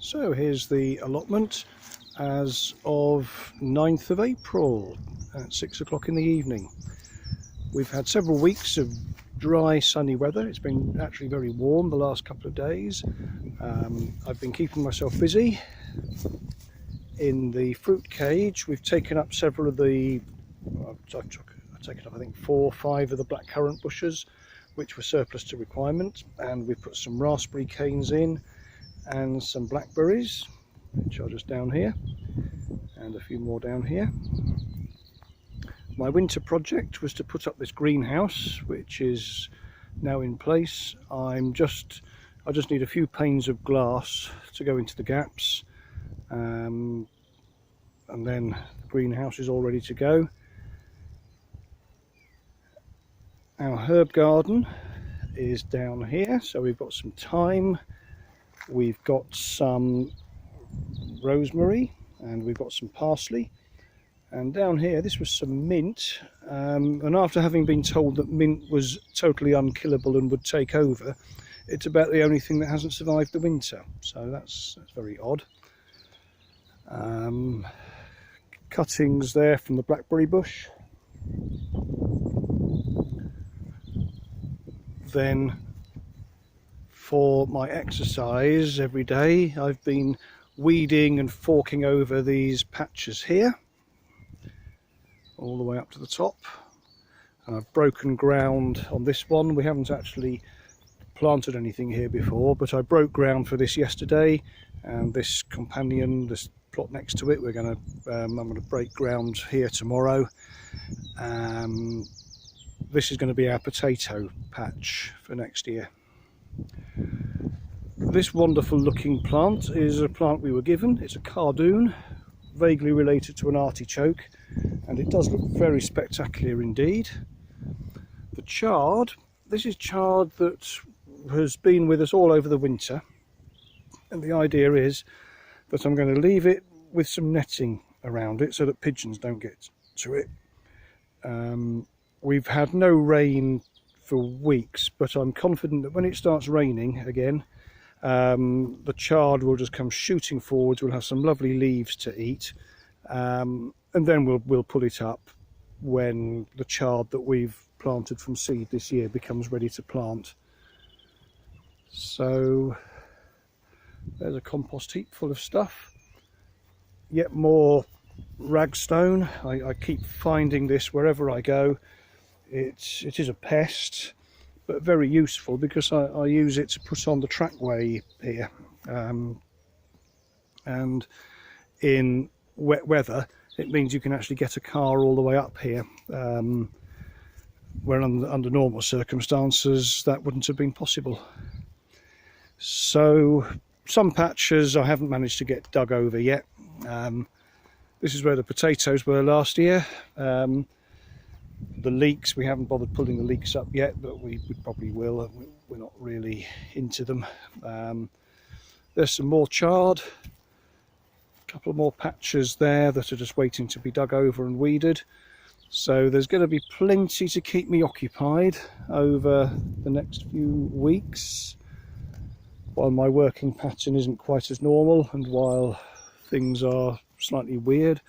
So here's the allotment as of 9th of April at 6 o'clock in the evening. We've had several weeks of dry sunny weather. It's been actually very warm the last couple of days. I've been keeping myself busy. In the fruit cage we've taken up several of the, I've taken up I think 4 or 5 of the blackcurrant bushes which were surplus to requirement, and we've put some raspberry canes in and some blackberries which are just down here, and a few more down here. My winter project was to put up this greenhouse which is now in place. I just need a few panes of glass to go into the gaps, and then the greenhouse is all ready to go. Our herb garden is down here, so we've got some thyme, we've got some rosemary, and we've got some parsley. And down here this was some mint, and after having been told that mint was totally unkillable and would take over, it's about the only thing that hasn't survived the winter, so that's very odd. Cuttings there from the blackberry bush. Then for my exercise every day I've been weeding and forking over these patches here all the way up to the top, and I've broken ground on this one. We haven't actually planted anything here before, but I broke ground for this yesterday, and this companion, this plot next to it, I'm going to break ground here tomorrow. This is going to be our potato patch for next year. This wonderful looking plant is a plant we were given. It's a cardoon, vaguely related to an artichoke, and it does look very spectacular indeed. The chard, this is chard that has been with us all over the winter, and the idea is that I'm going to leave it with some netting around it so that pigeons don't get to it. We've had no rain for weeks, but I'm confident that when it starts raining again, the chard will just come shooting forwards. We'll have some lovely leaves to eat, and then we'll pull it up when the chard that we've planted from seed this year becomes ready to plant. So there's a compost heap full of stuff. Yet more ragstone. I keep finding this wherever I go. It is a pest, but very useful because I use it to put on the trackway here, and in wet weather it means you can actually get a car all the way up here, where under normal circumstances that wouldn't have been possible. So some patches I haven't managed to get dug over yet. This is where the potatoes were last year. The leeks, we haven't bothered pulling the leeks up yet, but we probably will. We're not really into them. There's some more chard, a couple of more patches there that are just waiting to be dug over and weeded. So there's going to be plenty to keep me occupied over the next few weeks, while my working pattern isn't quite as normal and while things are slightly weird.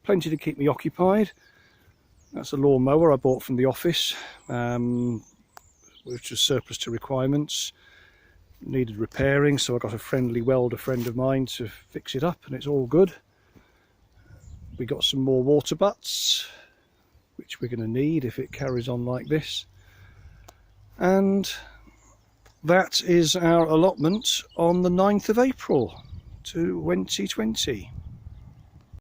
Plenty to keep me occupied. That's a lawnmower I bought from the office, which was surplus to requirements. Needed repairing, so I got a friendly welder friend of mine to fix it up, and it's all good. We got some more water butts, which we're going to need if it carries on like this. And that is our allotment on the 9th of April 2020.